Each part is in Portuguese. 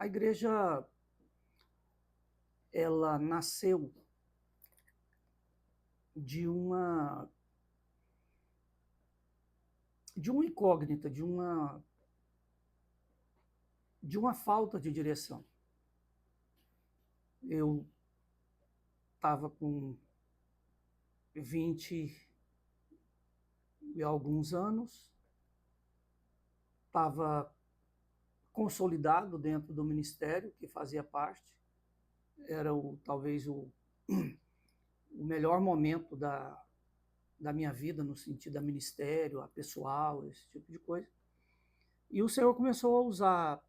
A igreja, ela nasceu de uma incógnita, de uma falta de direção. Eu estava com 20 e alguns anos, estava consolidado dentro do ministério que fazia parte, era talvez o melhor momento da minha vida, no sentido da ministério, a pessoal, esse tipo de coisa. E o Senhor começou a usar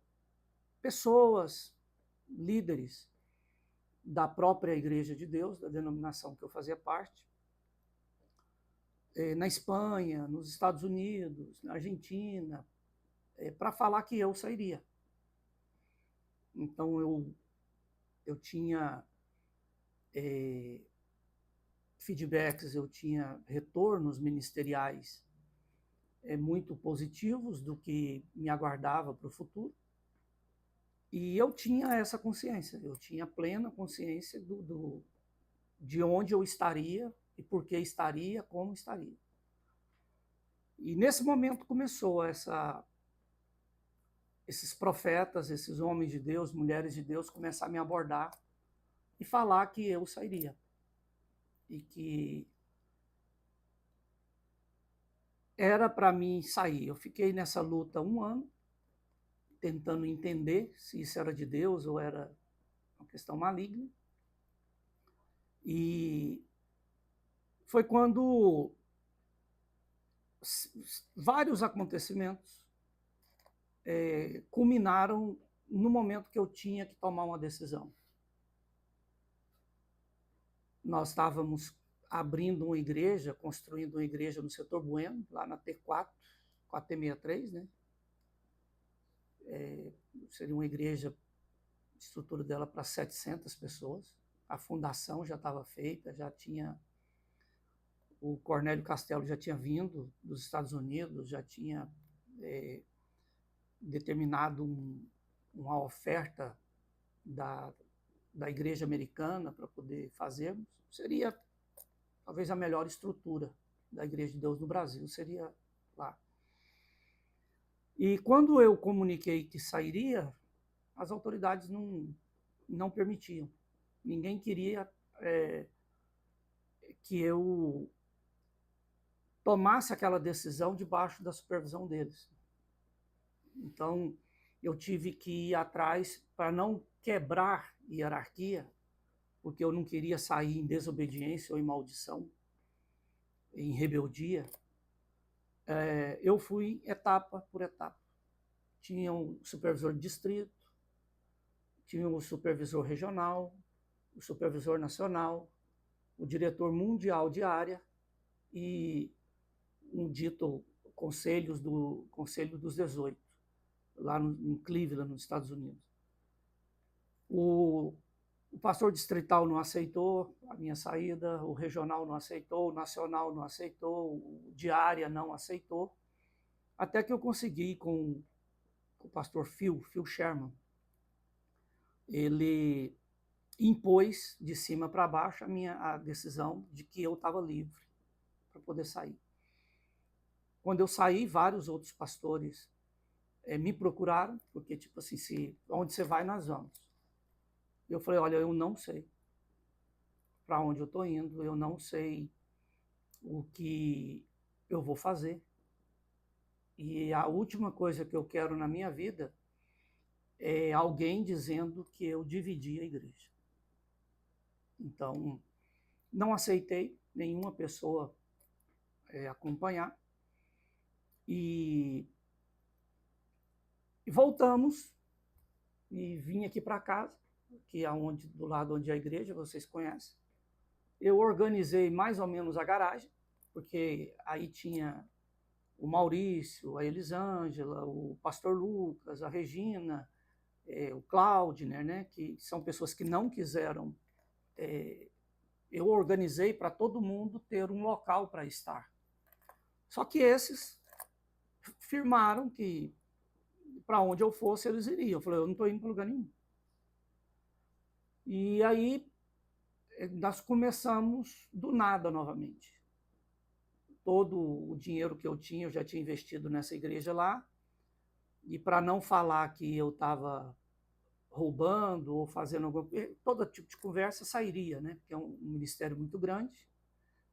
pessoas, líderes da própria Igreja de Deus, da denominação que eu fazia parte, na Espanha, nos Estados Unidos, na Argentina, para falar que eu sairia. Então eu tinha feedbacks, eu tinha retornos ministeriais muito positivos do que me aguardava para o futuro. E eu tinha essa consciência, eu tinha plena consciência de onde eu estaria e por que estaria, como estaria. E nesse momento começou esses profetas, esses homens de Deus, mulheres de Deus, começar a me abordar e falar que eu sairia. E que era para mim sair. Eu fiquei nessa luta 1 ano, tentando entender se isso era de Deus ou era uma questão maligna. E foi quando vários acontecimentos culminaram no momento que eu tinha que tomar uma decisão. Nós estávamos abrindo uma igreja, construindo uma igreja no setor Bueno, lá na T4, 4T63, né? Seria uma igreja, a estrutura dela para 700 pessoas. A fundação já estava feita, já tinha... O Cornélio Castelo já tinha vindo dos Estados Unidos, já tinha determinado uma oferta da igreja americana para poder fazermos. Seria talvez a melhor estrutura da Igreja de Deus no Brasil, seria lá. E quando eu comuniquei que sairia, as autoridades não permitiam. Ninguém queria que eu tomasse aquela decisão debaixo da supervisão deles. Então, eu tive que ir atrás para não quebrar hierarquia, porque eu não queria sair em desobediência ou em maldição, em rebeldia. Eu fui etapa por etapa. Tinha um supervisor de distrito, tinha um supervisor regional, o supervisor nacional, o diretor mundial de área e um dito Conselho dos 18, lá em Cleveland, nos Estados Unidos. O pastor distrital não aceitou a minha saída, o regional não aceitou, o nacional não aceitou, o de área não aceitou, até que eu consegui com o pastor Phil Sherman. Ele impôs de cima para baixo a decisão de que eu estava livre para poder sair. Quando eu saí, vários outros pastores me procuraram, porque, tipo assim, onde você vai, nós vamos. Eu falei, olha, eu não sei para onde eu estou indo, eu não sei o que eu vou fazer. E a última coisa que eu quero na minha vida é alguém dizendo que eu dividi a igreja. Então, não aceitei nenhuma pessoa acompanhar. E voltamos e vim aqui para casa, que é do lado onde é a igreja, vocês conhecem. Eu organizei mais ou menos a garagem, porque aí tinha o Maurício, a Elisângela, o pastor Lucas, a Regina, o Claudner, né, que são pessoas que não quiseram. Eu organizei para todo mundo ter um local para estar. Só que esses firmaram que para onde eu fosse, eles iriam. Eu falei, eu não estou indo para lugar nenhum. E aí, nós começamos do nada novamente. Todo o dinheiro que eu já tinha investido nessa igreja lá, e para não falar que eu estava roubando ou fazendo alguma coisa, todo tipo de conversa sairia, né? Porque é um ministério muito grande,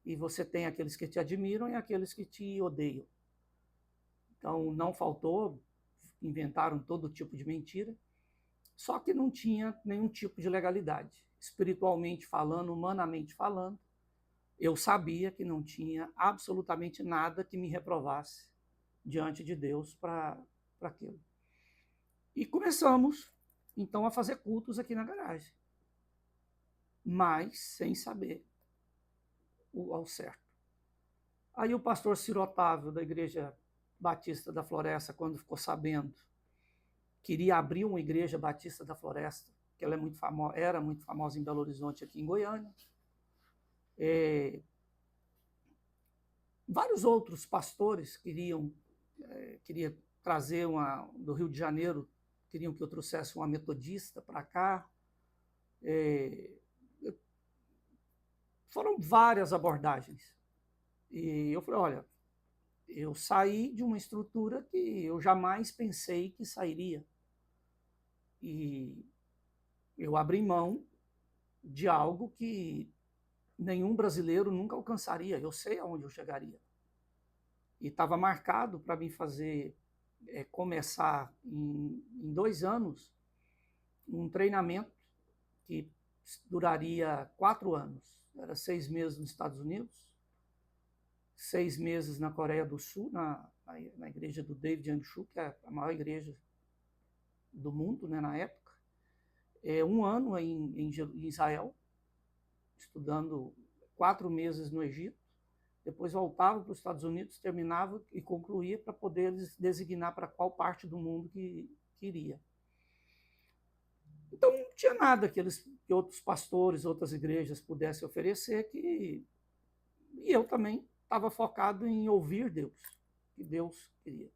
e você tem aqueles que te admiram e aqueles que te odeiam. Então, não faltou, inventaram todo tipo de mentira, só que não tinha nenhum tipo de legalidade. Espiritualmente falando, humanamente falando, eu sabia que não tinha absolutamente nada que me reprovasse diante de Deus para aquilo. E começamos, então, a fazer cultos aqui na garagem, mas sem saber ao certo. Aí o pastor Ciro Otávio, da Igreja Batista da Floresta, quando ficou sabendo, queria abrir uma Igreja Batista da Floresta, que ela é muito famosa, era muito famosa em Belo Horizonte, aqui em Goiânia. Vários outros pastores queriam trazer do Rio de Janeiro, queriam que eu trouxesse uma metodista para cá. Foram várias abordagens. E eu falei, olha, eu saí de uma estrutura que eu jamais pensei que sairia. E eu abri mão de algo que nenhum brasileiro nunca alcançaria. Eu sei aonde eu chegaria. E estava marcado para mim começar em 2 anos um treinamento que duraria 4 anos. Era 6 meses nos Estados Unidos, 6 meses na Coreia do Sul, na igreja do David Yang-Shu, que é a maior igreja do mundo, né, na época. 1 ano em Israel, estudando 4 meses no Egito. Depois voltava para os Estados Unidos, terminava e concluía para poder designar para qual parte do mundo que iria. Então, não tinha nada que outros pastores, outras igrejas pudessem oferecer, e eu também estava focado em ouvir Deus, que Deus queria.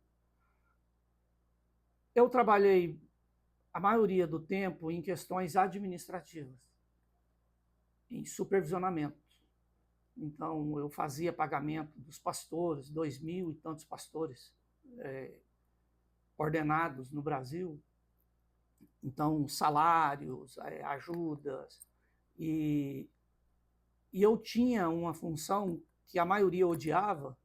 Eu trabalhei a maioria do tempo em questões administrativas, em supervisionamento. Então, eu fazia pagamento dos pastores, 2.000 e tantos pastores ordenados no Brasil. Então, salários, ajudas. E eu tinha uma função que a maioria odiava,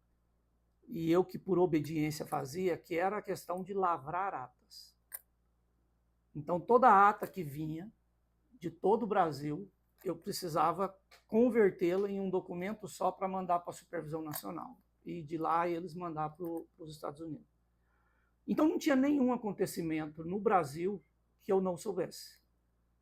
e eu que por obediência fazia, que era a questão de lavrar atas. Então, toda ata que vinha de todo o Brasil, eu precisava convertê-la em um documento só para mandar para a Supervisão Nacional. E de lá eles mandar para os Estados Unidos. Então, não tinha nenhum acontecimento no Brasil que eu não soubesse.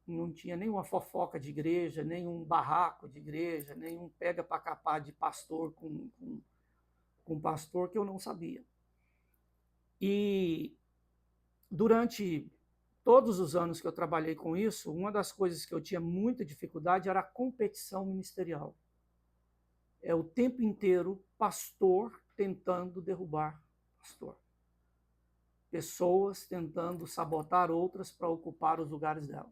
Não tinha nenhuma fofoca de igreja, nenhum barraco de igreja, nenhum pega para capar de pastor com pastor que eu não sabia. E durante todos os anos que eu trabalhei com isso, uma das coisas que eu tinha muita dificuldade era a competição ministerial. É o tempo inteiro pastor tentando derrubar pastor. Pessoas tentando sabotar outras para ocupar os lugares dela.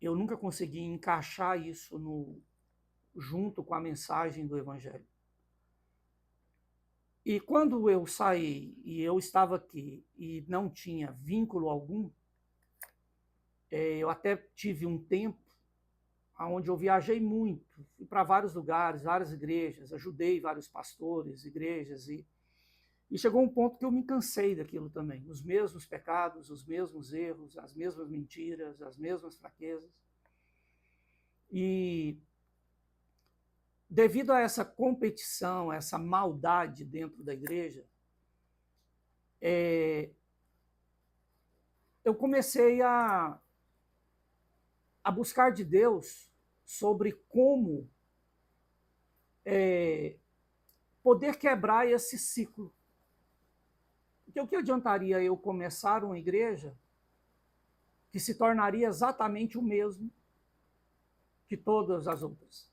Eu nunca consegui encaixar isso junto com a mensagem do Evangelho. E quando eu saí e eu estava aqui e não tinha vínculo algum, eu até tive um tempo onde eu viajei muito, fui para vários lugares, várias igrejas, ajudei vários pastores, igrejas, e chegou um ponto que eu me cansei daquilo também. Os mesmos pecados, os mesmos erros, as mesmas mentiras, as mesmas fraquezas. E devido a essa competição, essa maldade dentro da igreja, eu comecei a buscar de Deus sobre como poder quebrar esse ciclo. Porque o que adiantaria eu começar uma igreja que se tornaria exatamente o mesmo que todas as outras?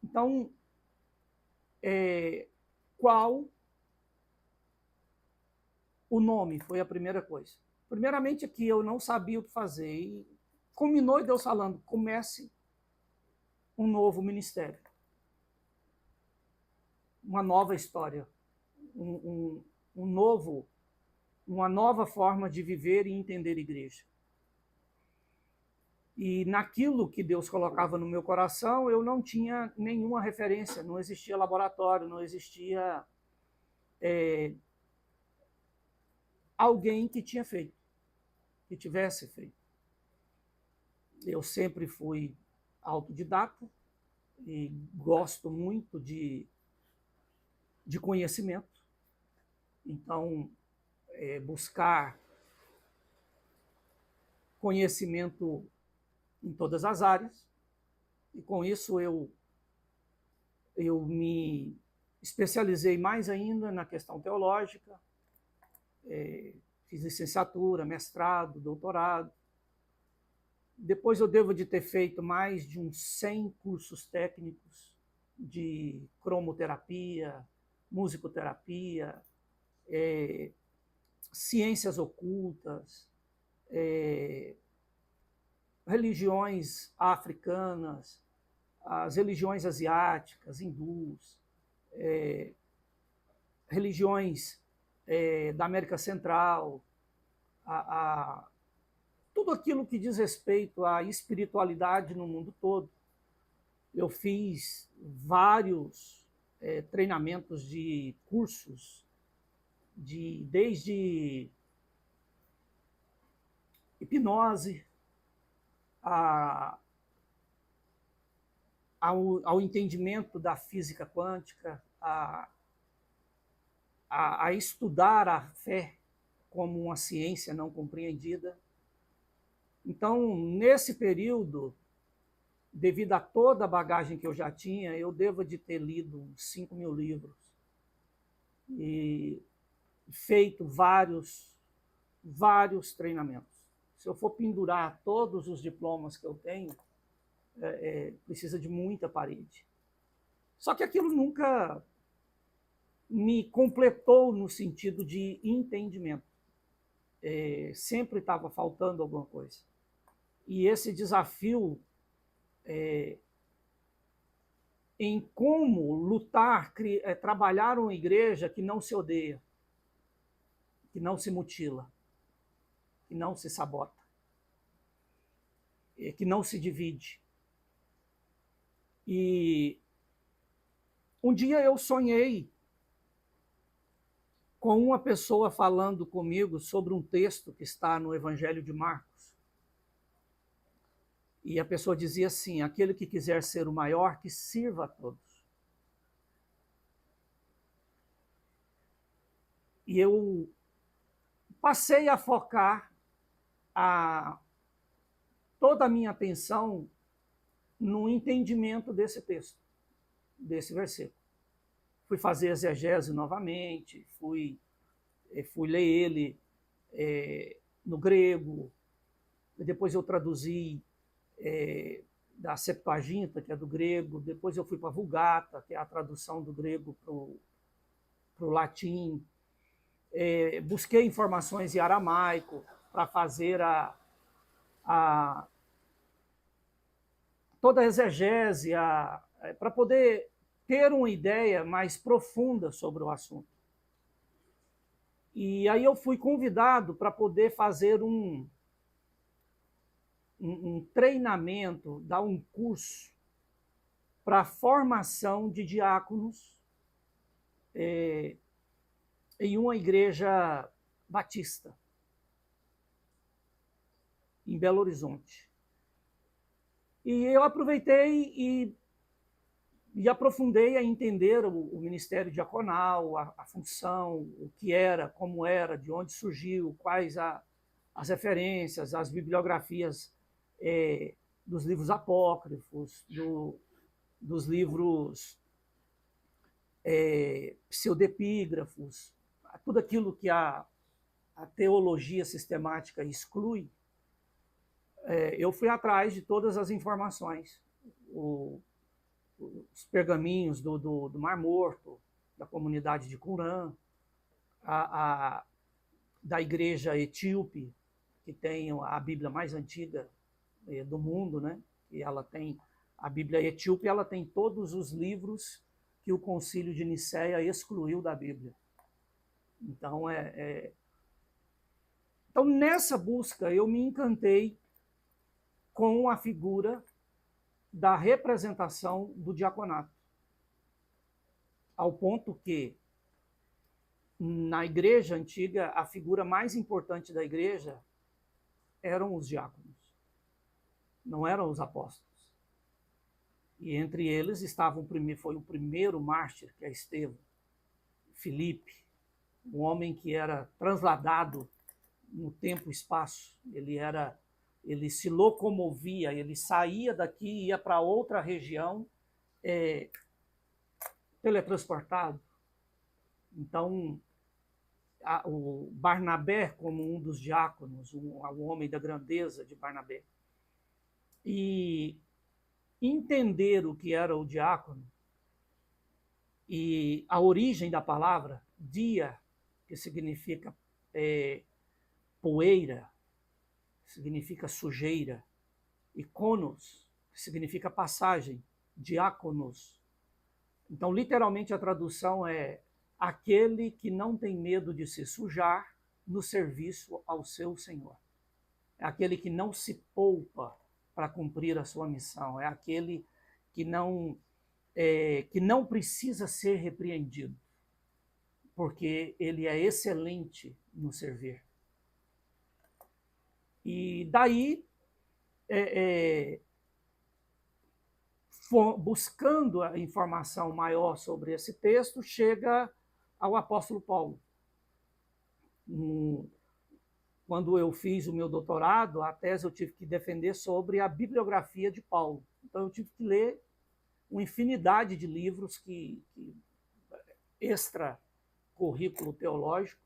Então, qual O nome foi a primeira coisa. Primeiramente aqui eu não sabia o que fazer e culminou Deus falando, comece um novo ministério, uma nova história, uma nova forma de viver e entender igreja. E naquilo que Deus colocava no meu coração, eu não tinha nenhuma referência, não existia laboratório, não existia alguém que tinha feito, que tivesse feito. Eu sempre fui autodidata e gosto muito de conhecimento. Então, buscar conhecimento em todas as áreas. E com isso eu me especializei mais ainda na questão teológica. Fiz licenciatura, mestrado, doutorado. Depois eu devo de ter feito mais de uns 100 cursos técnicos de cromoterapia, musicoterapia, ciências ocultas, religiões africanas, as religiões asiáticas, hindus, religiões da América Central, tudo aquilo que diz respeito à espiritualidade no mundo todo. Eu fiz vários treinamentos de cursos, desde hipnose ao entendimento da física quântica, a estudar a fé como uma ciência não compreendida. Então, nesse período, devido a toda a bagagem que eu já tinha, eu devo de ter lido uns 5.000 livros e feito vários treinamentos. Se eu for pendurar todos os diplomas que eu tenho, precisa de muita parede. Só que aquilo nunca me completou no sentido de entendimento. Sempre estava faltando alguma coisa. E esse desafio em como lutar, trabalhar uma igreja que não se odeia, que não se mutila, que não se sabota, que não se divide. E um dia eu sonhei com uma pessoa falando comigo sobre um texto que está no Evangelho de Marcos. E a pessoa dizia assim: aquele que quiser ser o maior, que sirva a todos. E eu passei a focar toda a minha atenção no entendimento desse texto, desse versículo. Fui fazer exegese novamente, fui ler ele no grego, depois eu traduzi da Septuaginta, que é do grego, depois eu fui para a Vulgata, que é a tradução do grego para o latim, busquei informações em aramaico para fazer toda a exegese, para poder ter uma ideia mais profunda sobre o assunto. E aí eu fui convidado para poder fazer um treinamento, dar um curso para a formação de diáconos em uma igreja batista, em Belo Horizonte. E eu aproveitei e aprofundei a entender o ministério diaconal, a função, o que era, como era, de onde surgiu, quais as referências, as bibliografias dos livros apócrifos, dos livros pseudepígrafos, tudo aquilo que a teologia sistemática exclui. Eu fui atrás de todas as informações, os pergaminhos do Mar Morto, da comunidade de Qumran, da igreja etíope, que tem a Bíblia mais antiga do mundo, né? E ela tem a Bíblia etíope, ela tem todos os livros que o Concílio de Nicéia excluiu da Bíblia. Então, então, nessa busca, eu me encantei com a figura da representação do diaconato, ao ponto que, na igreja antiga, a figura mais importante da igreja eram os diáconos, não eram os apóstolos. E entre eles foi o primeiro mártir, que é Estevão, Filipe, um homem que era transladado no tempo e espaço. Ele se locomovia, ele saía daqui e ia para outra região teletransportado. Então, o Barnabé como um dos diáconos, o homem da grandeza de Barnabé. E entender o que era o diácono e a origem da palavra, dia, que significa poeira, significa sujeira, e konos, que significa passagem, diáconos. Então, literalmente, a tradução é aquele que não tem medo de se sujar no serviço ao seu Senhor. É aquele que não se poupa para cumprir a sua missão. É aquele que não precisa ser repreendido, porque ele é excelente no servir. E daí, buscando a informação maior sobre esse texto, chega ao apóstolo Paulo. Quando eu fiz o meu doutorado, a tese eu tive que defender sobre a bibliografia de Paulo. Então eu tive que ler uma infinidade de livros extra currículo teológico,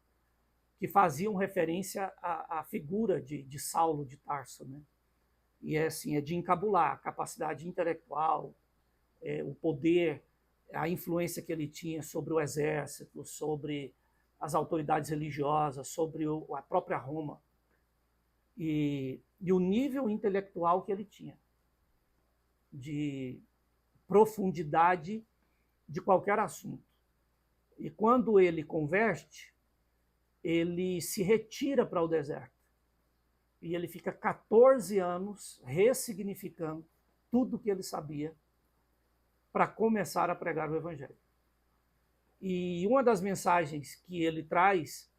que faziam referência à figura de Saulo de Tarso, né? E assim, é de encabular a capacidade intelectual, o poder, a influência que ele tinha sobre o exército, sobre as autoridades religiosas, sobre a própria Roma, e o nível intelectual que ele tinha, de profundidade de qualquer assunto. E quando ele converte, ele se retira para o deserto. E ele fica 14 anos ressignificando tudo o que ele sabia para começar a pregar o Evangelho. E uma das mensagens que ele traz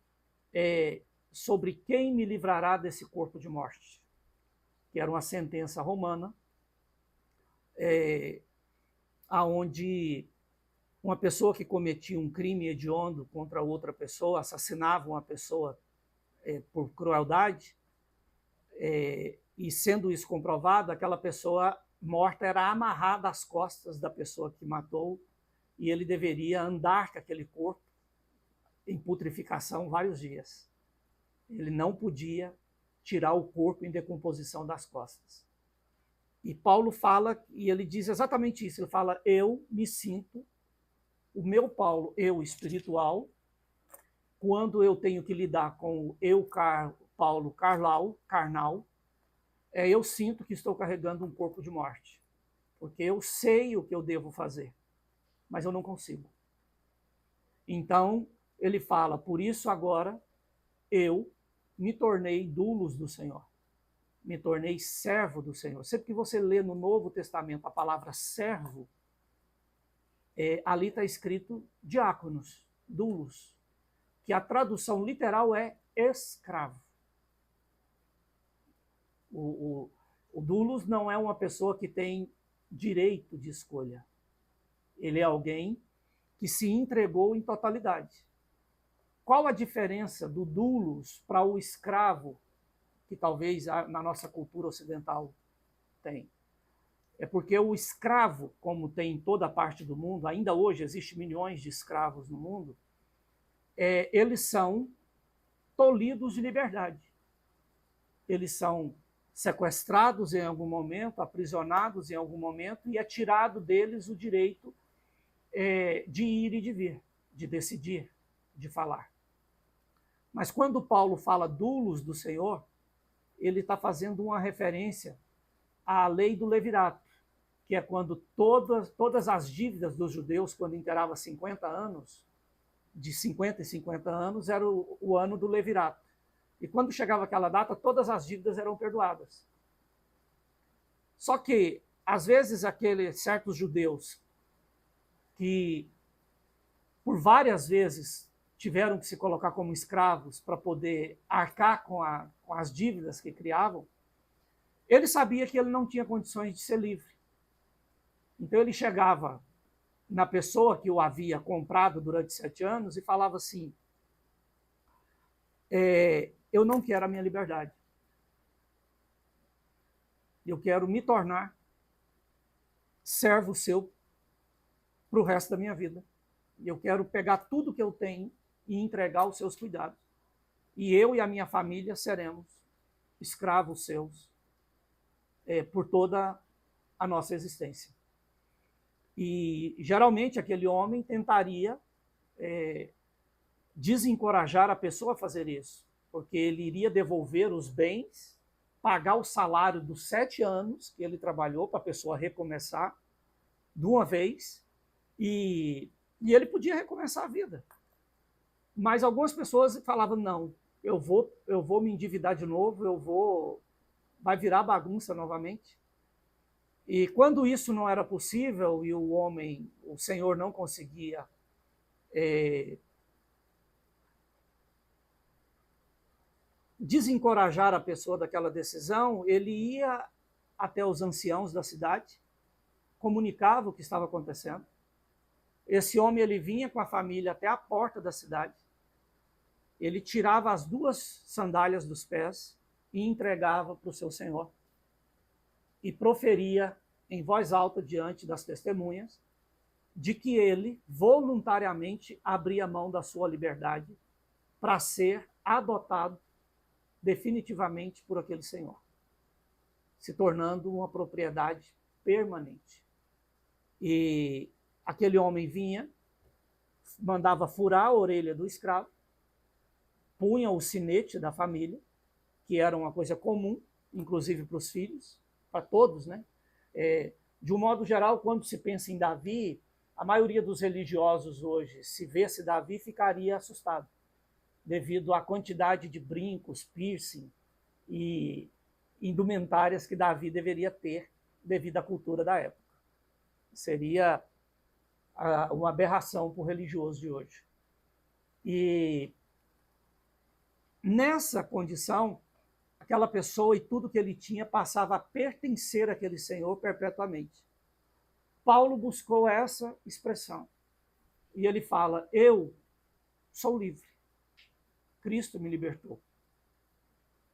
é sobre quem me livrará desse corpo de morte, que era uma sentença romana, aonde uma pessoa que cometia um crime hediondo contra outra pessoa, assassinava uma pessoa por crueldade, e sendo isso comprovado, aquela pessoa morta era amarrada às costas da pessoa que matou, e ele deveria andar com aquele corpo em putrificação vários dias. Ele não podia tirar o corpo em decomposição das costas. E Paulo fala, e ele diz exatamente isso, ele fala, eu me sinto, o meu Paulo, eu espiritual, quando eu tenho que lidar com o eu, Paulo, carnal, eu sinto que estou carregando um corpo de morte, porque eu sei o que eu devo fazer, mas eu não consigo. Então, ele fala, por isso agora eu me tornei doulos do Senhor, me tornei servo do Senhor. Sempre que você lê no Novo Testamento a palavra servo, ali está escrito diáconos, doulos, que a tradução literal é escravo. O doulos não é uma pessoa que tem direito de escolha. Ele é alguém que se entregou em totalidade. Qual a diferença do doulos para o escravo, que talvez na nossa cultura ocidental tem? É porque o escravo, como tem em toda parte do mundo, ainda hoje existem milhões de escravos no mundo, eles são tolhidos de liberdade. Eles são sequestrados em algum momento, aprisionados em algum momento, e é tirado deles o direito de ir e de vir, de decidir, de falar. Mas quando Paulo fala doulos do Senhor, ele está fazendo uma referência à lei do levirato, que é quando todas as dívidas dos judeus, quando inteirava 50 anos, de 50 em 50 anos, era o ano do levirato. E quando chegava aquela data, todas as dívidas eram perdoadas. Só que, às vezes, aqueles certos judeus que, por várias vezes, tiveram que se colocar como escravos para poder arcar com as dívidas que criavam, ele sabia que ele não tinha condições de ser livre. Então ele chegava na pessoa que o havia comprado durante 7 anos e falava assim, eu não quero a minha liberdade. Eu quero me tornar servo seu para o resto da minha vida. Eu quero pegar tudo que eu tenho e entregar aos seus cuidados. E eu e a minha família seremos escravos seus por toda a nossa existência. E geralmente aquele homem tentaria desencorajar a pessoa a fazer isso, porque ele iria devolver os bens, pagar o salário dos 7 anos que ele trabalhou para a pessoa recomeçar de uma vez, e ele podia recomeçar a vida. Mas algumas pessoas falavam, não, eu vou me endividar de novo, vai virar bagunça novamente. E quando isso não era possível e o Senhor não conseguia desencorajar a pessoa daquela decisão, ele ia até os anciãos da cidade, comunicava o que estava acontecendo. Esse homem ele vinha com a família até a porta da cidade, ele tirava as 2 sandálias dos pés e entregava para o seu senhor e proferia em voz alta diante das testemunhas de que ele voluntariamente abria mão da sua liberdade para ser adotado definitivamente por aquele senhor, se tornando uma propriedade permanente. E aquele homem vinha, mandava furar a orelha do escravo, punha o sinete da família, que era uma coisa comum, inclusive para os filhos, para todos, né? De um modo geral, quando se pensa em Davi, a maioria dos religiosos hoje, se visse Davi, ficaria assustado, devido à quantidade de brincos, piercing e indumentárias que Davi deveria ter devido à cultura da época. Seria uma aberração para o religioso de hoje. E nessa condição, aquela pessoa e tudo que ele tinha passava a pertencer àquele Senhor perpetuamente. Paulo buscou essa expressão. E ele fala, eu sou livre. Cristo me libertou.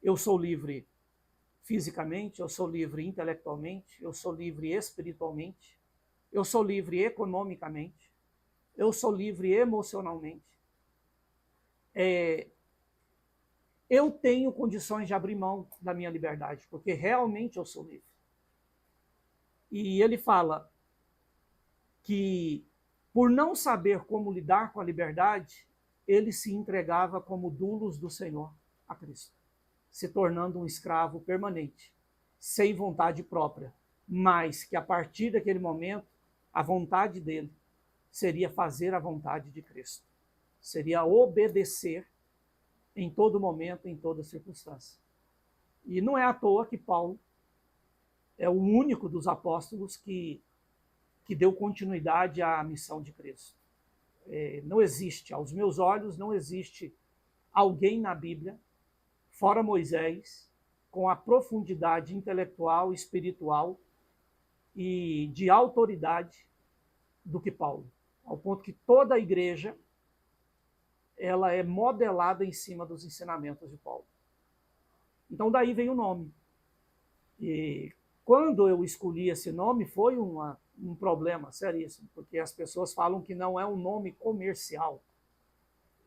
Eu sou livre fisicamente, eu sou livre intelectualmente, eu sou livre espiritualmente, eu sou livre economicamente, eu sou livre emocionalmente. Eu tenho condições de abrir mão da minha liberdade, porque realmente eu sou livre. E ele fala que, por não saber como lidar com a liberdade, ele se entregava como doulos do Senhor a Cristo, se tornando um escravo permanente, sem vontade própria, mas que a partir daquele momento, a vontade dele seria fazer a vontade de Cristo, seria obedecer em todo momento, em toda circunstância. E não é à toa que Paulo é o único dos apóstolos que deu continuidade à missão de Cristo. Não existe, aos meus olhos, não existe alguém na Bíblia, fora Moisés, com a profundidade intelectual, espiritual e de autoridade do que Paulo, ao ponto que toda a igreja ela é modelada em cima dos ensinamentos de Paulo. Então daí vem o nome. E quando eu escolhi esse nome foi um problema seríssimo, porque as pessoas falam que não é um nome comercial.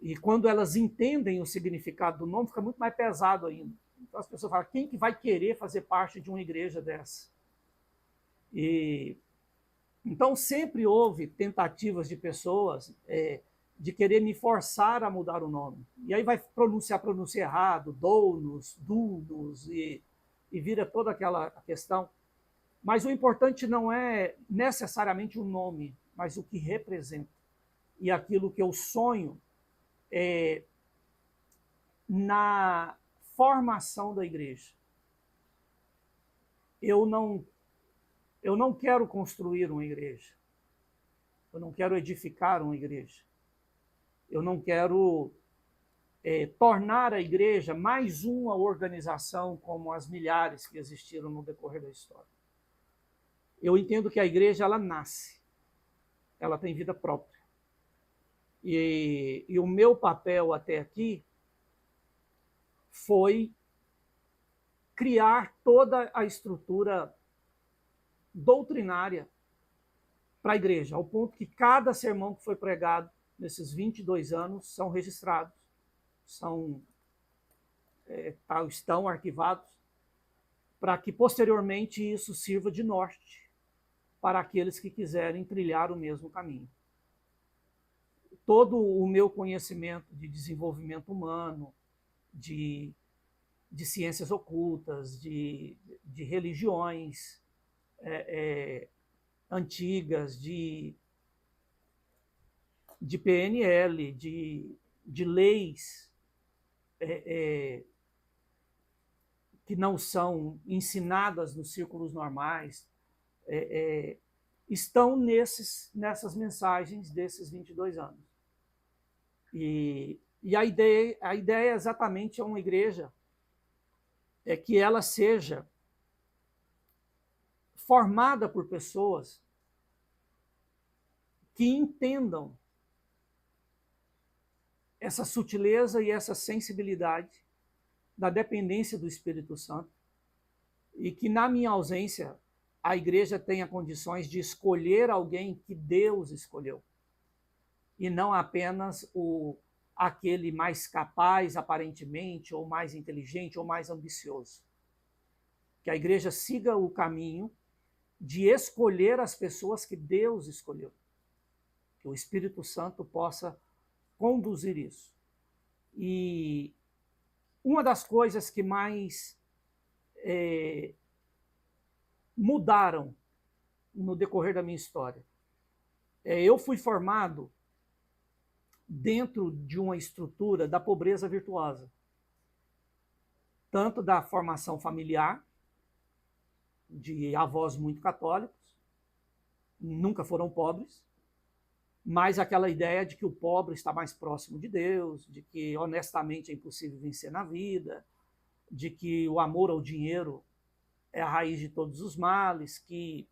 E quando elas entendem o significado do nome, fica muito mais pesado ainda. Então as pessoas falam, quem que vai querer fazer parte de uma igreja dessa? Então sempre houve tentativas de pessoas de querer me forçar a mudar o nome. E aí vai pronunciar errado, dounos, dunos, e vira toda aquela questão. Mas o importante não é necessariamente o nome, mas o que representa. E aquilo que eu sonho na formação da igreja. Eu não quero construir uma igreja. Eu não quero edificar uma igreja. Eu não quero tornar a igreja mais uma organização como as milhares que existiram no decorrer da história. Eu entendo que a igreja, ela nasce. Ela tem vida própria. E o meu papel até aqui foi criar toda a estrutura doutrinária para a igreja, ao ponto que cada sermão que foi pregado nesses 22 anos são registrados, estão arquivados, para que posteriormente isso sirva de norte para aqueles que quiserem trilhar o mesmo caminho. Todo o meu conhecimento de desenvolvimento humano, de ciências ocultas, de religiões antigas, de PNL, de leis que não são ensinadas nos círculos normais, estão nessas mensagens desses 22 anos. E a ideia exatamente é uma igreja que ela seja formada por pessoas que entendam essa sutileza e essa sensibilidade da dependência do Espírito Santo, e que, na minha ausência, a igreja tenha condições de escolher alguém que Deus escolheu, e não apenas aquele mais capaz, aparentemente, ou mais inteligente, ou mais ambicioso. Que a igreja siga o caminho de escolher as pessoas que Deus escolheu. Que o Espírito Santo possa conduzir isso. E uma das coisas que mais mudaram no decorrer da minha história, eu fui formado dentro de uma estrutura da pobreza virtuosa, tanto da formação familiar, de avós muito católicos, nunca foram pobres, mas aquela ideia de que o pobre está mais próximo de Deus, de que honestamente é impossível vencer na vida, de que o amor ao dinheiro é a raiz de todos os males, que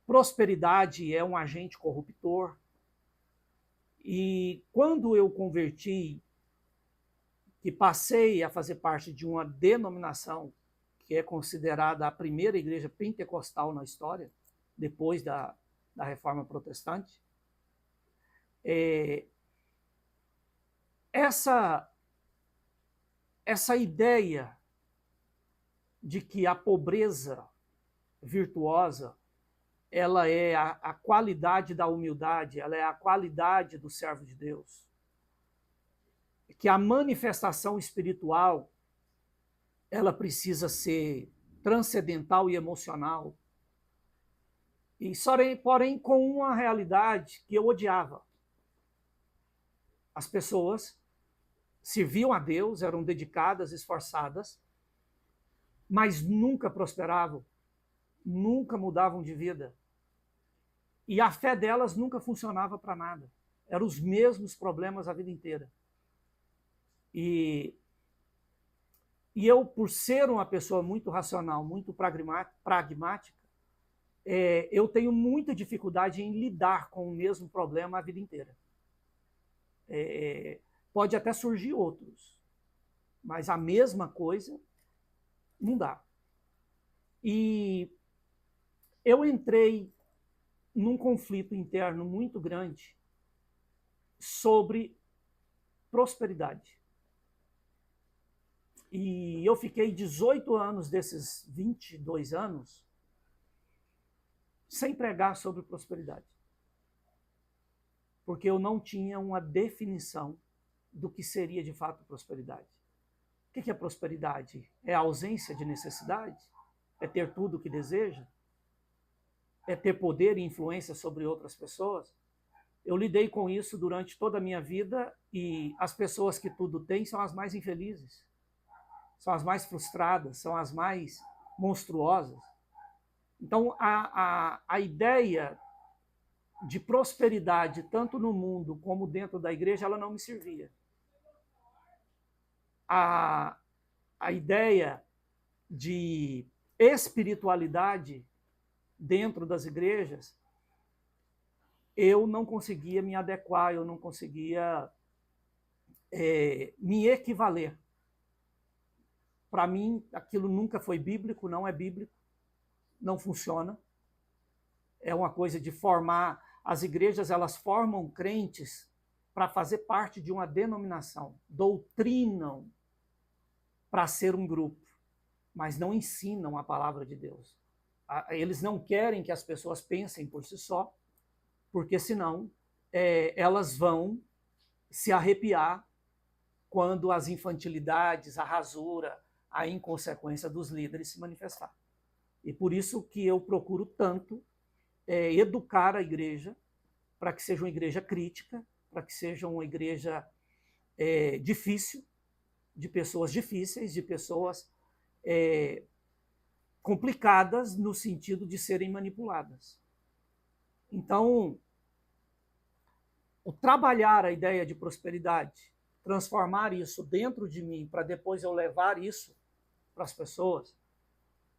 prosperidade é um agente corruptor. E quando eu converti, que passei a fazer parte de uma denominação que é considerada a primeira igreja pentecostal na história, depois da Reforma Protestante, essa ideia de que a pobreza virtuosa ela é a qualidade da humildade, ela é a qualidade do servo de Deus, que a manifestação espiritual ela precisa ser transcendental e emocional, e porém com uma realidade que eu odiava. As pessoas serviam a Deus, eram dedicadas, esforçadas, mas nunca prosperavam, nunca mudavam de vida. E a fé delas nunca funcionava para nada. Eram os mesmos problemas a vida inteira. E eu, por ser uma pessoa muito racional, muito pragmática, eu tenho muita dificuldade em lidar com o mesmo problema a vida inteira. Pode até surgir outros, mas a mesma coisa não dá. E eu entrei num conflito interno muito grande sobre prosperidade. E eu fiquei 18 anos desses 22 anos sem pregar sobre prosperidade. porque eu não tinha uma definição do que seria de fato prosperidade. O que é prosperidade? É a ausência de necessidade? É ter tudo o que deseja? É ter poder e influência sobre outras pessoas? Eu lidei com isso durante toda a minha vida e as pessoas que tudo têm são as mais infelizes, são as mais frustradas, são as mais monstruosas. Então, a ideia de prosperidade, tanto no mundo como dentro da igreja, ela não me servia. A ideia de espiritualidade dentro das igrejas, eu não conseguia me adequar, eu não conseguia me equivaler. Para mim, aquilo nunca foi bíblico, não é bíblico, não funciona. É uma coisa de formar. As igrejas, elas formam crentes para fazer parte de uma denominação, doutrinam para ser um grupo, mas não ensinam a palavra de Deus. Eles não querem que as pessoas pensem por si só, porque senão elas vão se arrepiar quando as infantilidades, a rasura, a inconsequência dos líderes se manifestar. E por isso que eu procuro tanto educar a igreja para que seja uma igreja crítica, para que seja uma igreja difícil, de pessoas difíceis, de pessoas complicadas no sentido de serem manipuladas. Então, o trabalhar a ideia de prosperidade, transformar isso dentro de mim para depois eu levar isso para as pessoas,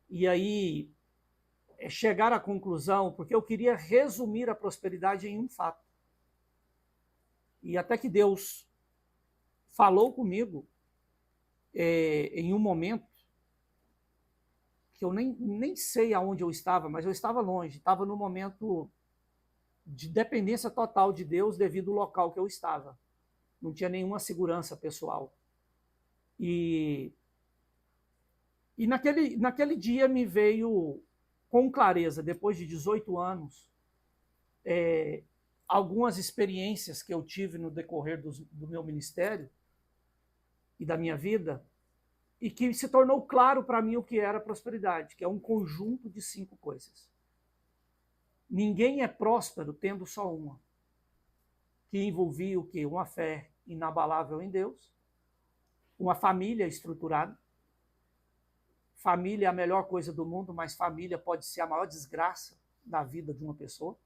e aí chegar à conclusão, porque eu queria resumir a prosperidade em um fato. E até que Deus falou comigo em um momento que eu nem sei aonde eu estava, mas eu estava longe, estava num momento de dependência total de Deus devido ao local que eu estava. Não tinha nenhuma segurança pessoal. E naquele dia me veio com clareza, depois de 18 anos, algumas experiências que eu tive no decorrer do meu ministério e da minha vida, e que se tornou claro para mim o que era prosperidade, que é um conjunto de 5 coisas. Ninguém é próspero tendo só uma, que envolvia o quê? Uma fé inabalável em Deus, uma família estruturada. Família é a melhor coisa do mundo, mas família pode ser a maior desgraça da vida de uma pessoa.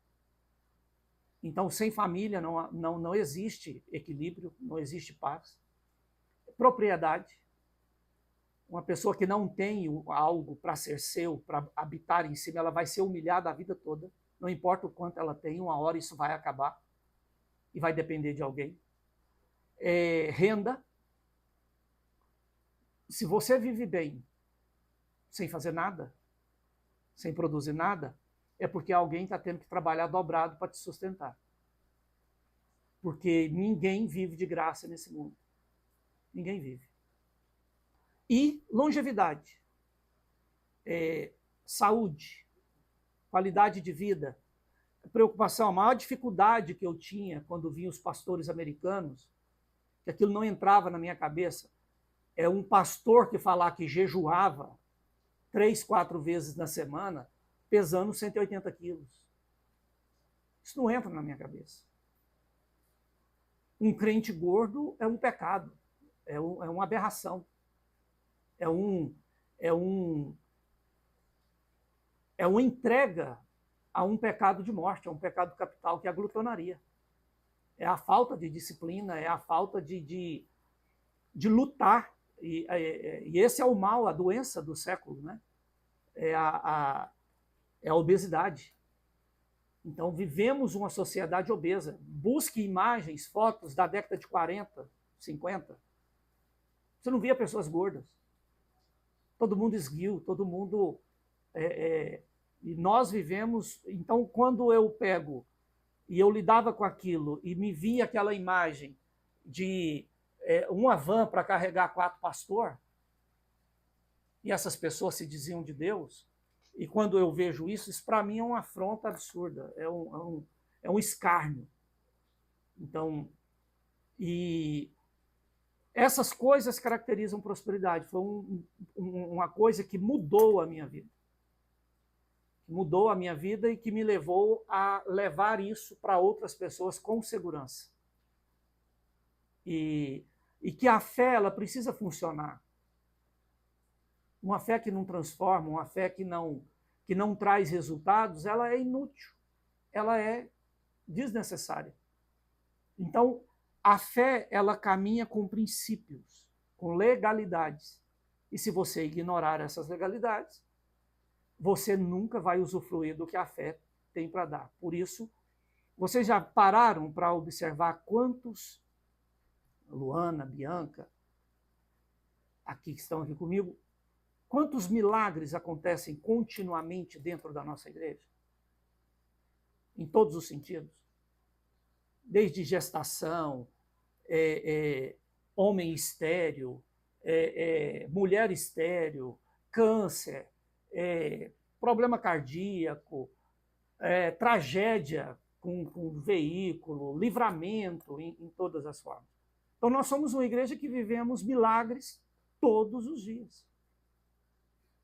Então, sem família não existe equilíbrio, não existe paz. Propriedade. Uma pessoa que não tem algo para ser seu, para habitar em cima, ela vai ser humilhada a vida toda. Não importa o quanto ela tem, uma hora isso vai acabar e vai depender de alguém. Renda. Se você vive bem, sem fazer nada, sem produzir nada, é porque alguém está tendo que trabalhar dobrado para te sustentar. Porque ninguém vive de graça nesse mundo. Ninguém vive. E longevidade, saúde, qualidade de vida, preocupação. A maior dificuldade que eu tinha quando vinham os pastores americanos, que aquilo não entrava na minha cabeça, é um pastor que falar que jejuava 3, 4 vezes na semana, pesando 180 quilos. Isso não entra na minha cabeça. Um crente gordo é um pecado, é uma aberração. É uma entrega a um pecado de morte, a um pecado capital, que é a glutonaria. É a falta de disciplina, é a falta de lutar. E esse é o mal, a doença do século, né? É a obesidade. Então, vivemos uma sociedade obesa. Busque imagens, fotos da década de 40, 50. Você não via pessoas gordas. Todo mundo esguio, todo mundo... e nós vivemos... Então, quando eu pego e eu lidava com aquilo e me via aquela imagem de uma van para carregar 4 pastores, e essas pessoas se diziam de Deus, e quando eu vejo isso para mim é uma afronta absurda, é um escárnio. Então, e essas coisas caracterizam prosperidade. Foi uma coisa que mudou a minha vida. Mudou a minha vida e que me levou a levar isso para outras pessoas com segurança. E que a fé, ela precisa funcionar. Uma fé que não transforma, uma fé que não traz resultados, ela é inútil. Ela é desnecessária. Então, a fé, ela caminha com princípios, com legalidades. E se você ignorar essas legalidades, você nunca vai usufruir do que a fé tem para dar. Por isso, vocês já pararam para observar quantos, Luana, Bianca, aqui que estão aqui comigo, quantos milagres acontecem continuamente dentro da nossa igreja? Em todos os sentidos. Desde gestação, homem estéril, mulher estéril, câncer, problema cardíaco, tragédia com veículo, livramento em todas as formas. Então, nós somos uma igreja que vivemos milagres todos os dias,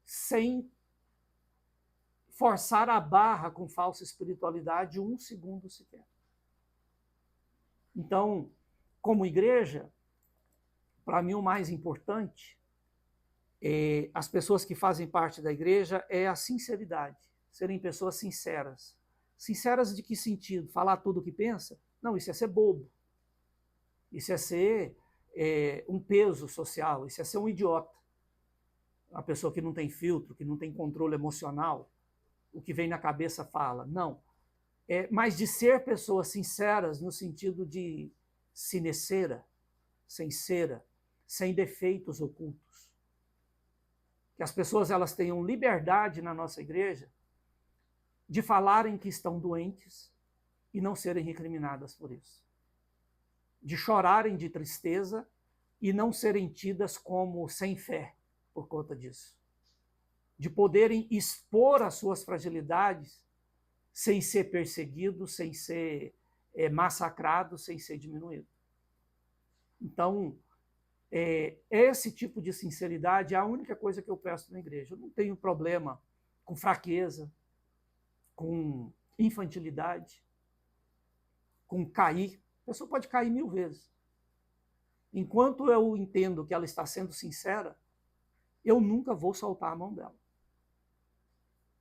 sem forçar a barra com falsa espiritualidade um segundo sequer. Então, como igreja, para mim o mais importante as pessoas que fazem parte da igreja é a sinceridade, serem pessoas sinceras. Sinceras de que sentido? Falar tudo o que pensa? Não, isso é ser bobo. Isso é ser um peso social, isso é ser um idiota. Uma pessoa que não tem filtro, que não tem controle emocional, o que vem na cabeça fala. Não. Mas de ser pessoas sinceras no sentido de sincera, sem defeitos ocultos. Que as pessoas elas tenham liberdade na nossa igreja de falarem que estão doentes e não serem recriminadas por isso. De chorarem de tristeza e não serem tidas como sem fé por conta disso. De poderem expor as suas fragilidades sem ser perseguido, sem ser massacrado, sem ser diminuído. Então, esse tipo de sinceridade é a única coisa que eu peço na igreja. Eu não tenho problema com fraqueza, com infantilidade, com cair. A pessoa pode cair 1000 vezes. Enquanto eu entendo que ela está sendo sincera, eu nunca vou soltar a mão dela.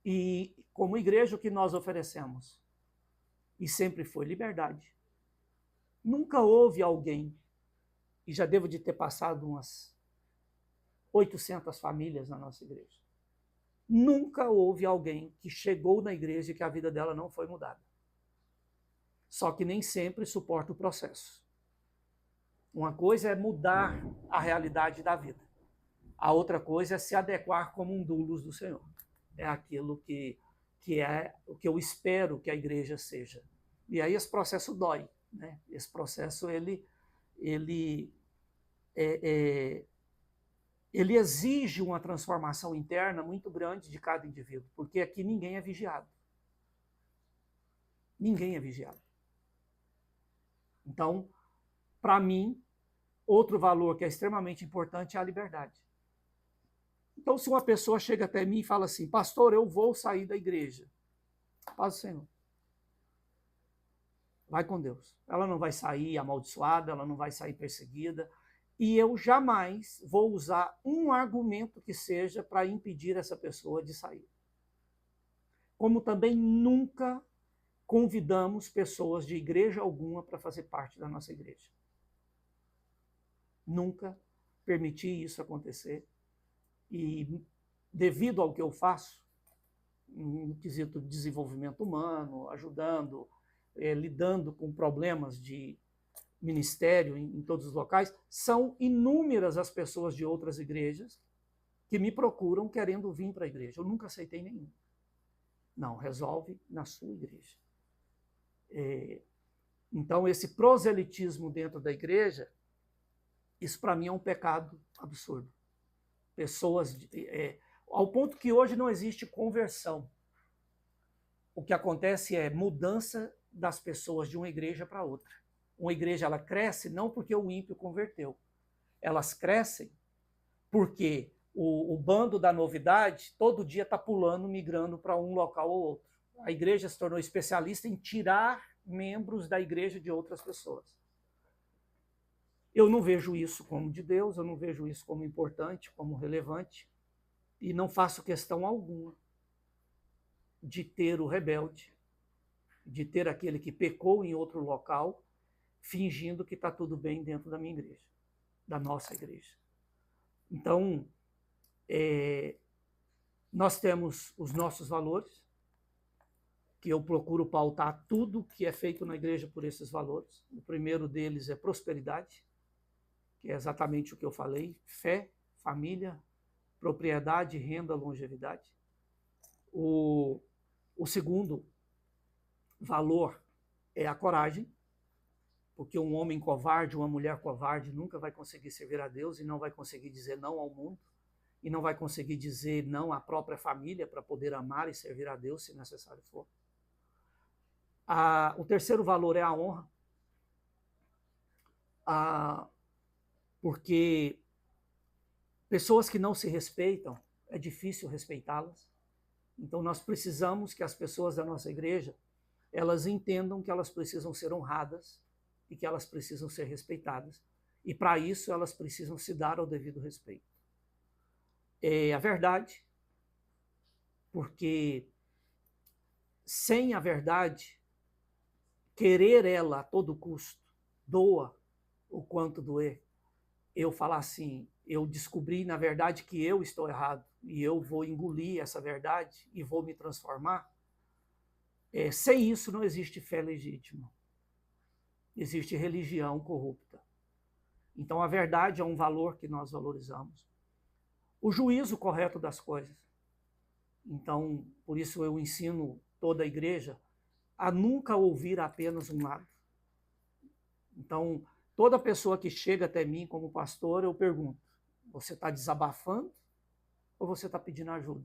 E como igreja, o que nós oferecemos? E sempre foi liberdade. Nunca houve alguém, e já devo de ter passado umas 800 famílias na nossa igreja, nunca houve alguém que chegou na igreja e que a vida dela não foi mudada. Só que nem sempre suporta o processo. Uma coisa é mudar a realidade da vida. A outra coisa é se adequar como um doulos do Senhor. É aquilo que é o que eu espero que a igreja seja. E aí esse processo dói, né? Esse processo ele exige uma transformação interna muito grande de cada indivíduo, porque aqui ninguém é vigiado. Ninguém é vigiado. Então, para mim, outro valor que é extremamente importante é a liberdade. Então, se uma pessoa chega até mim e fala assim, pastor, eu vou sair da igreja. Paz do Senhor. Vai com Deus. Ela não vai sair amaldiçoada, ela não vai sair perseguida. E eu jamais vou usar um argumento que seja para impedir essa pessoa de sair. Como também nunca convidamos pessoas de igreja alguma para fazer parte da nossa igreja. Nunca permiti isso acontecer. E devido ao que eu faço, no quesito de desenvolvimento humano, ajudando, lidando com problemas de ministério em todos os locais, são inúmeras as pessoas de outras igrejas que me procuram querendo vir para a igreja. Eu nunca aceitei nenhum. Não, resolve na sua igreja. Então, esse proselitismo dentro da igreja, isso para mim é um pecado absurdo. Pessoas, ao ponto que hoje não existe conversão. O que acontece é mudança das pessoas de uma igreja para outra. Uma igreja ela cresce não porque o ímpio converteu. Elas crescem porque o bando da novidade todo dia está pulando, migrando para um local ou outro. A igreja se tornou especialista em tirar membros da igreja de outras pessoas. Eu não vejo isso como de Deus, eu não vejo isso como importante, como relevante, e não faço questão alguma de ter o rebelde, de ter aquele que pecou em outro local, fingindo que está tudo bem dentro da minha igreja, da nossa igreja. Então, nós temos os nossos valores, que eu procuro pautar tudo que é feito na igreja por esses valores. O primeiro deles é prosperidade, que é exatamente o que eu falei: fé, família, propriedade, renda, longevidade. O segundo valor é a coragem, porque um homem covarde, uma mulher covarde nunca vai conseguir servir a Deus e não vai conseguir dizer não ao mundo e não vai conseguir dizer não à própria família para poder amar e servir a Deus se necessário for. O terceiro valor é a honra, porque pessoas que não se respeitam, é difícil respeitá-las. Então nós precisamos que as pessoas da nossa igreja, elas entendam que elas precisam ser honradas e que elas precisam ser respeitadas. E para isso elas precisam se dar ao devido respeito. É a verdade, porque sem a verdade, querer ela a todo custo, doa o quanto doer. Eu falar assim, eu descobri na verdade que eu estou errado e eu vou engolir essa verdade e vou me transformar. Sem isso não existe fé legítima. Existe religião corrupta. Então a verdade é um valor que nós valorizamos. O juízo correto das coisas. Então, por isso eu ensino toda a igreja a nunca ouvir apenas um lado. Então, toda pessoa que chega até mim como pastor, eu pergunto: você está desabafando ou você está pedindo ajuda?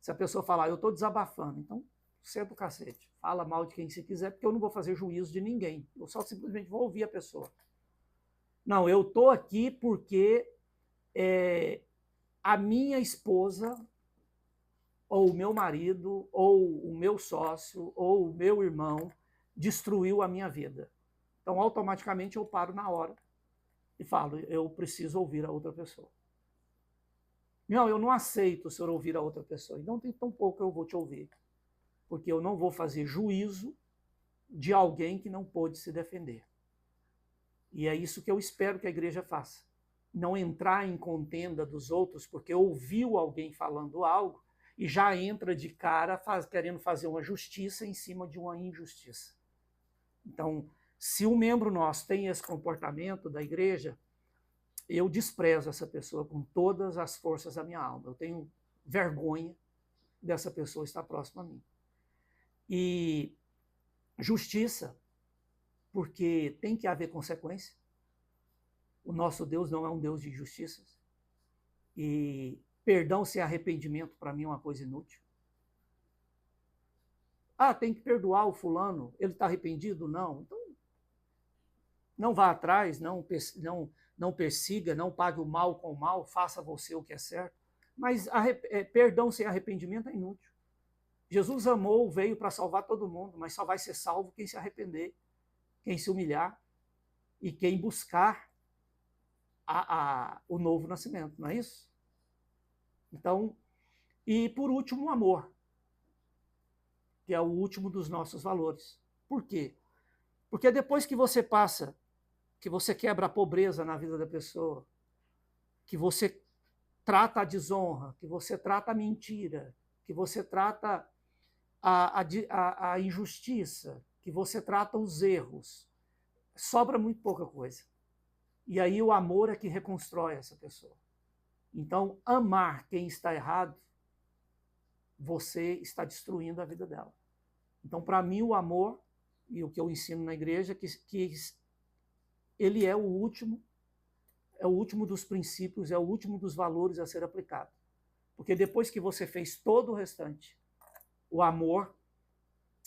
Se a pessoa falar, eu estou desabafando, então senta o cacete, fala mal de quem você quiser, porque eu não vou fazer juízo de ninguém, eu só simplesmente vou ouvir a pessoa. Não, eu estou aqui porque a minha esposa, ou o meu marido, ou o meu sócio, ou o meu irmão destruiu a minha vida. Então, automaticamente, eu paro na hora e falo, eu preciso ouvir a outra pessoa. Não, eu não aceito o senhor ouvir a outra pessoa. Então, tem tão pouco eu vou te ouvir. Porque eu não vou fazer juízo de alguém que não pôde se defender. E é isso que eu espero que a igreja faça. Não entrar em contenda dos outros porque ouviu alguém falando algo e já entra de cara querendo fazer uma justiça em cima de uma injustiça. Então, se um membro nosso tem esse comportamento da igreja, eu desprezo essa pessoa com todas as forças da minha alma. Eu tenho vergonha dessa pessoa estar próxima a mim. E justiça, porque tem que haver consequência. O nosso Deus não é um Deus de injustiças. E perdão sem arrependimento, para mim, é uma coisa inútil. Tem que perdoar o fulano, ele está arrependido? Não. Então, não vá atrás, não persiga, não pague o mal com o mal, faça você o que é certo. Mas perdão sem arrependimento é inútil. Jesus amou, veio para salvar todo mundo, mas só vai ser salvo quem se arrepender, quem se humilhar e quem buscar o novo nascimento, não é isso? Então, e por último, o amor, que é o último dos nossos valores. Por quê? Porque depois que você passa, que você quebra a pobreza na vida da pessoa, que você trata a desonra, que você trata a mentira, que você trata a injustiça, que você trata os erros, sobra muito pouca coisa. E aí o amor é que reconstrói essa pessoa. Então, amar quem está errado, você está destruindo a vida dela. Então, para mim, o amor, e o que eu ensino na igreja, que ele é o último dos princípios, é o último dos valores a ser aplicado. Porque depois que você fez todo o restante, o amor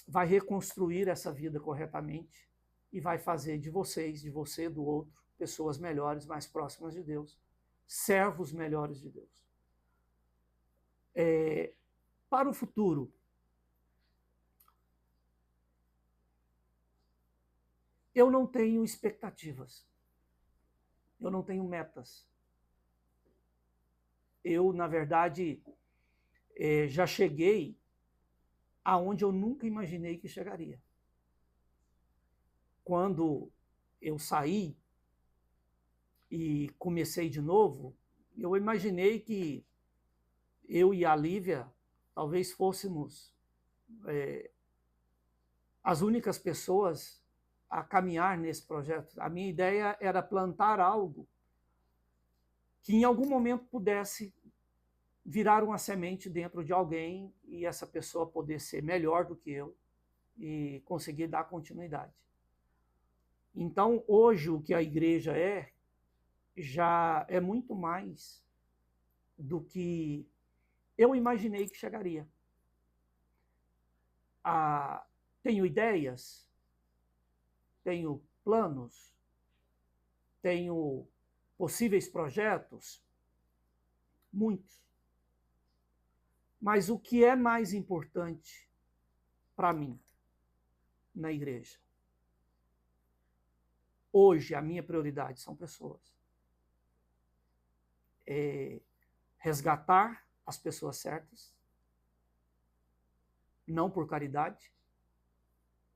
vai reconstruir essa vida corretamente e vai fazer de vocês, de você, do outro, pessoas melhores, mais próximas de Deus, servos melhores de Deus. Para o futuro, eu não tenho expectativas, eu não tenho metas. Eu, na verdade, já cheguei aonde eu nunca imaginei que chegaria. Quando eu saí e comecei de novo, eu imaginei que eu e a Lívia talvez fôssemos as únicas pessoas a caminhar nesse projeto. A minha ideia era plantar algo que em algum momento pudesse virar uma semente dentro de alguém e essa pessoa poder ser melhor do que eu e conseguir dar continuidade. Então, hoje, o que a igreja já é muito mais do que eu imaginei que chegaria. Tenho ideias, tenho planos, tenho possíveis projetos, muitos. Mas o que é mais importante para mim na igreja? Hoje, a minha prioridade são pessoas. Resgatar as pessoas certas, não por caridade,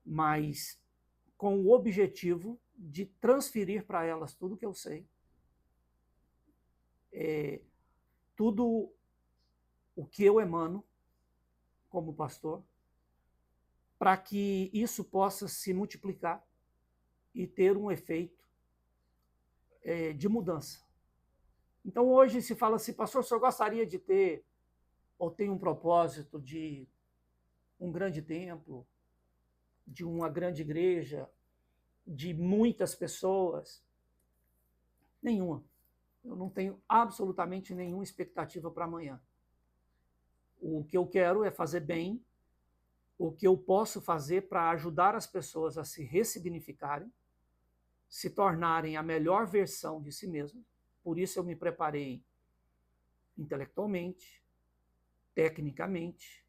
mas com o objetivo de transferir para elas tudo que eu sei, tudo o que eu emano como pastor, para que isso possa se multiplicar e ter um efeito de mudança. Então, hoje se fala assim, pastor, o senhor gostaria de ter, ou tem um propósito de um grande templo, de uma grande igreja, de muitas pessoas? Nenhuma. Eu não tenho absolutamente nenhuma expectativa para amanhã. O que eu quero é fazer bem, o que eu posso fazer para ajudar as pessoas a se ressignificarem, se tornarem a melhor versão de si mesmas. Por isso eu me preparei intelectualmente, tecnicamente.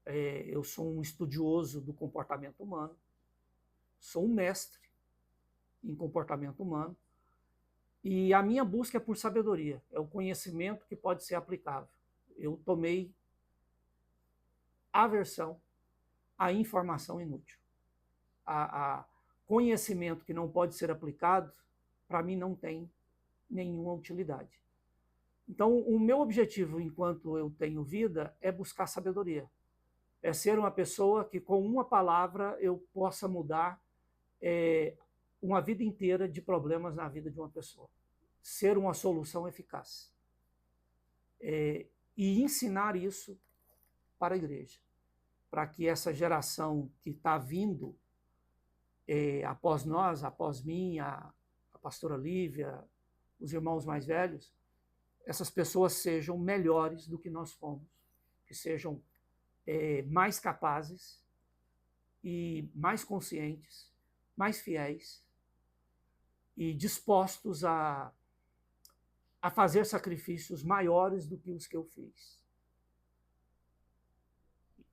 Eu sou um estudioso do comportamento humano, sou um mestre em comportamento humano, e a minha busca é por sabedoria, é o conhecimento que pode ser aplicável. Eu tomei aversão à informação inútil. A conhecimento que não pode ser aplicado, para mim, não tem nenhuma utilidade. Então, o meu objetivo, enquanto eu tenho vida, é buscar sabedoria. É ser uma pessoa que, com uma palavra, eu possa mudar uma vida inteira de problemas na vida de uma pessoa. Ser uma solução eficaz. E ensinar isso para a igreja, para que essa geração que está vindo após nós, após mim, a pastora Lívia, os irmãos mais velhos, essas pessoas sejam melhores do que nós fomos, que sejam mais capazes e mais conscientes, mais fiéis e dispostos a fazer sacrifícios maiores do que os que eu fiz.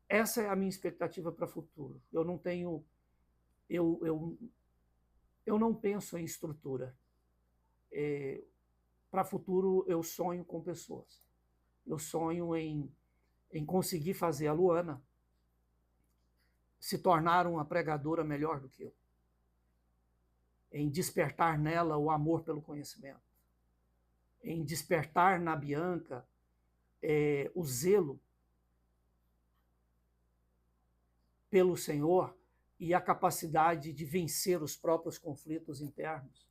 Essa é a minha expectativa para o futuro. Eu não tenho... Eu não penso em estrutura. Para o futuro, eu sonho com pessoas. Eu sonho em conseguir fazer a Luana se tornar uma pregadora melhor do que eu. Em despertar nela o amor pelo conhecimento. Em despertar na Bianca o zelo pelo Senhor e a capacidade de vencer os próprios conflitos internos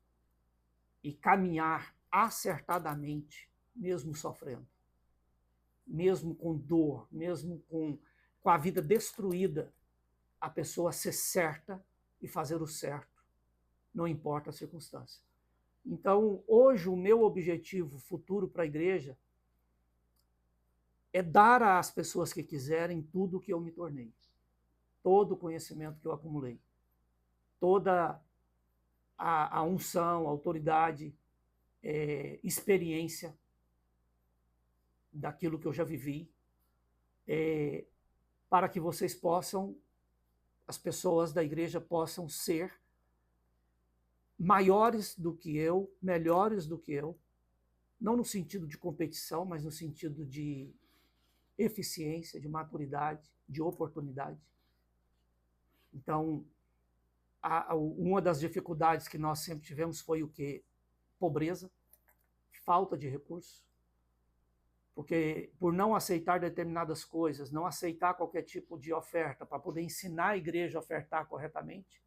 e caminhar acertadamente, mesmo sofrendo, mesmo com dor, mesmo com a vida destruída, a pessoa ser certa e fazer o certo, não importa a circunstância. Então, hoje, o meu objetivo futuro para a igreja é dar às pessoas que quiserem tudo o que eu me tornei, todo o conhecimento que eu acumulei. toda a unção, a autoridade, experiência daquilo que eu já vivi, para que vocês possam, as pessoas da igreja possam ser maiores do que eu, melhores do que eu, não no sentido de competição, mas no sentido de eficiência, de maturidade, de oportunidade. Então, uma das dificuldades que nós sempre tivemos foi o quê? Pobreza, falta de recursos, porque por não aceitar determinadas coisas, não aceitar qualquer tipo de oferta para poder ensinar a igreja a ofertar corretamente,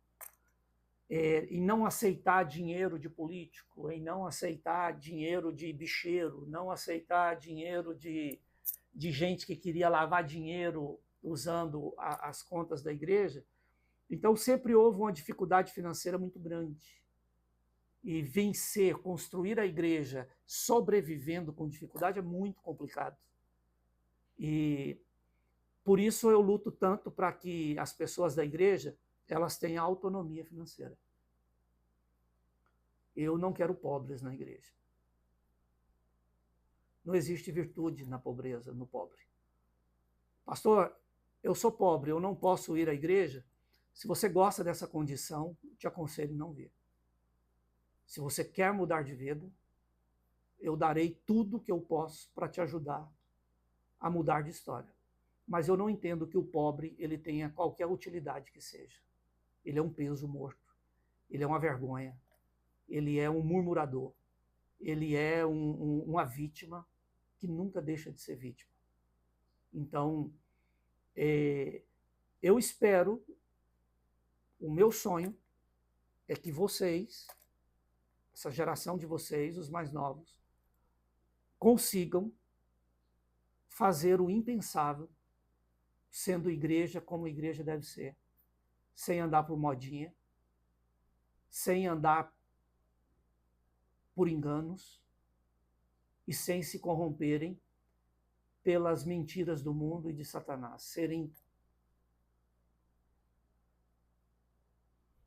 e não aceitar dinheiro de político, e não aceitar dinheiro de bicheiro, não aceitar dinheiro de gente que queria lavar dinheiro usando as contas da igreja. Então sempre houve uma dificuldade financeira muito grande. E vencer, construir a igreja sobrevivendo com dificuldade é muito complicado. E por isso eu luto tanto para que as pessoas da igreja elas tenham autonomia financeira. Eu não quero pobres na igreja. Não existe virtude na pobreza, no pobre. Pastor, eu sou pobre, eu não posso ir à igreja. Se você gosta dessa condição, te aconselho não vir. Se você quer mudar de vida, eu darei tudo que eu posso para te ajudar a mudar de história. Mas eu não entendo que o pobre ele tenha qualquer utilidade que seja. Ele é um peso morto, ele é uma vergonha, ele é um murmurador, ele é uma vítima que nunca deixa de ser vítima. Então, eu espero, o meu sonho é que vocês, essa geração de vocês, os mais novos, consigam fazer o impensável, sendo igreja como igreja deve ser, sem andar por modinha, sem andar por enganos e sem se corromperem pelas mentiras do mundo e de Satanás, serem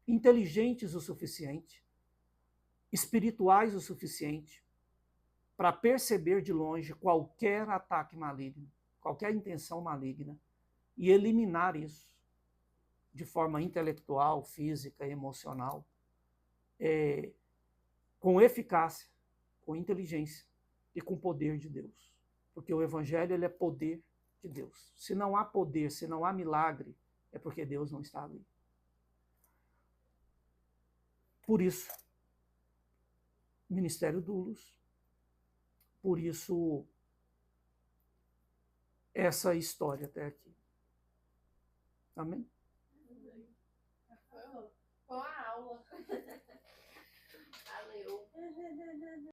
inteligentes o suficiente, espirituais o suficiente para perceber de longe qualquer ataque maligno, qualquer intenção maligna e eliminar isso de forma intelectual, física, emocional, com eficácia, com inteligência e com poder de Deus. Porque o evangelho ele é poder de Deus. Se não há poder, se não há milagre, é porque Deus não está ali. Por isso, Ministério Doulos, por isso essa história até aqui. Amém? Foi uma aula. Valeu.